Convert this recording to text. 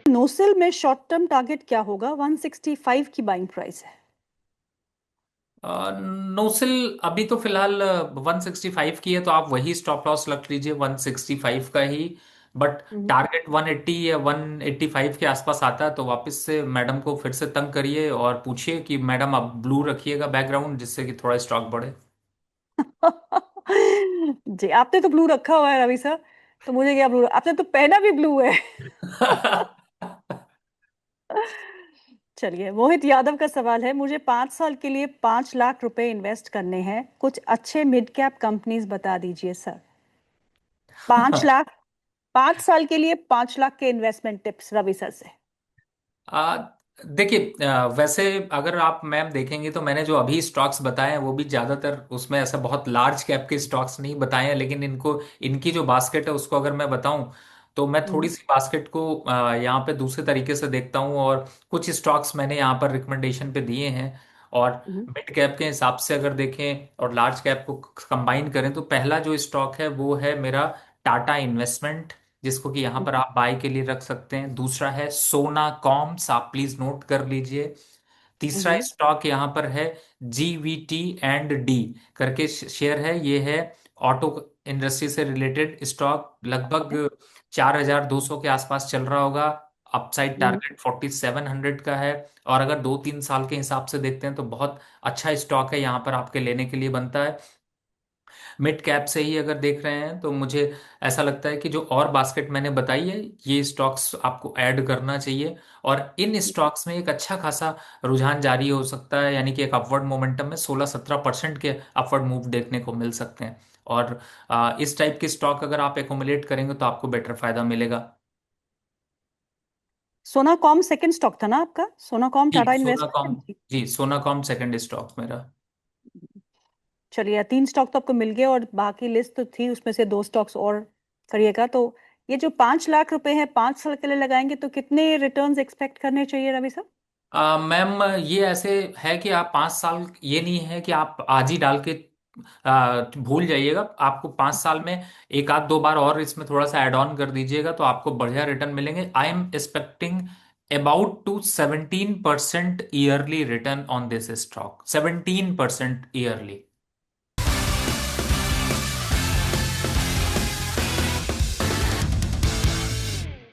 नोसेल में short term target क्या होगा? 165 की बाइंग प्राइस है। नोसिल अभी तो फिलहाल 165 की है, तो आप वही स्टॉप लॉस रख लीजिए 165 का ही। But hmm. टारगेट 180 या 185 के आसपास आता है तो वापस से मैडम को फिर से तंग करिए और पूछिए कि मैडम आप ब्लू रखिएगा बैकग्राउंड, जिससे कि थोड़ा स्टॉक बढ़े। जी, आपने तो ब्लू रखा हुआ है रवि सर। तो मुझे क्या ब्लू, आपने तो पहना भी ब्लू है। चलिए, मोहित यादव का सवाल है, मुझे 5 साल के लिए 5 लाख रुपए इन्वेस्ट करने हैं, कुछ अच्छे मिड कैप कंपनीज बता दीजिए सर। 5 लाख, 5 साल के लिए 5 लाख के इन्वेस्टमेंट टिप्स रवि सर से। आ, देखिए, वैसे अगर आप मैम देखेंगे तो मैंने जो अभी स्टॉक्स बताए हैं वो भी ज्यादातर उसमें ऐसा बहुत लार्ज कैप के स्टॉक्स नहीं बताए हैं, लेकिन इनको इनकी जो बास्केट है उसको अगर मैं बताऊं तो मैं थोड़ी हम्म। सी बास्केट को यहाँ पे दूसरे तरीके से देखता हूँ, और कुछ स्टॉक्स मैंने यहाँ पर रिकमेंडेशन पे दिए हैं। और हम्म। मिड कैप के हिसाब से अगर देखें और लार्ज कैप को कंबाइन करें तो पहला जो स्टॉक है वो है मेरा टाटा इन्वेस्टमेंट, जिसको कि यहाँ पर आप बाय के लिए रख सकते हैं। दूसरा है सोना कॉम्स, आप प्लीज नोट कर लीजिए। तीसरा हम्म। स्टॉक यहाँ पर है GVT&D करके शेयर है, ये है ऑटो इंडस्ट्री से रिलेटेड स्टॉक, लगभग 4200 के आसपास चल रहा होगा। अपसाइड हम्म। टारगेट 4700 का है। और अगर 2-3 साल के हिसाब से देखते हैं तो बहुत अच्छा स्टॉक है, यहाँ पर आपके लेने के लिए बनता है। मिड कैप से ही अगर देख रहे हैं तो मुझे ऐसा लगता है कि जो और बास्केट मैंने बताई है ये स्टॉक्स आपको ऐड करना चाहिए। और इन स्टॉक्स में एक अच्छा खासा रुझान जारी हो सकता है, यानी कि एक अपवर्ड मोमेंटम में 16-17% के अपवर्ड मूव देखने को मिल सकते हैं। और इस टाइप के स्टॉक अगर आप एकोमुलेट करेंगे तो आपको बेटर फायदा मिलेगा। सोनाकॉम सेकंड स्टॉक था ना आपका? सोनाकॉम जी टाटा सोनाकॉम। इन्वेस्टमेंट जी। जी सोनाकॉम सेकंड स्टॉक मेरा। चलिए, 3 स्टॉक तो आपको मिल गए और बाकी लिस्ट तो थी, उसमें से 2 स्टॉक्स और करिएगा। तो ये जो 5 लाख रुपए हैं 5 साल के लिए लगाएंगे तो कितने रिटर्न्स एक्सपेक्ट करने चाहिए रवि सर? मैम ये ऐसे है कि आप 5 साल, ये नहीं है कि आप आज ही डाल के भूल जाइएगा। आपको 5 साल में एक आध दो बार और इसमें थोड़ा सा ऐड ऑन कर दीजिएगा तो आपको बढ़िया रिटर्न मिलेंगे। I am expecting about to 17% yearly return on this stock, 17% yearly.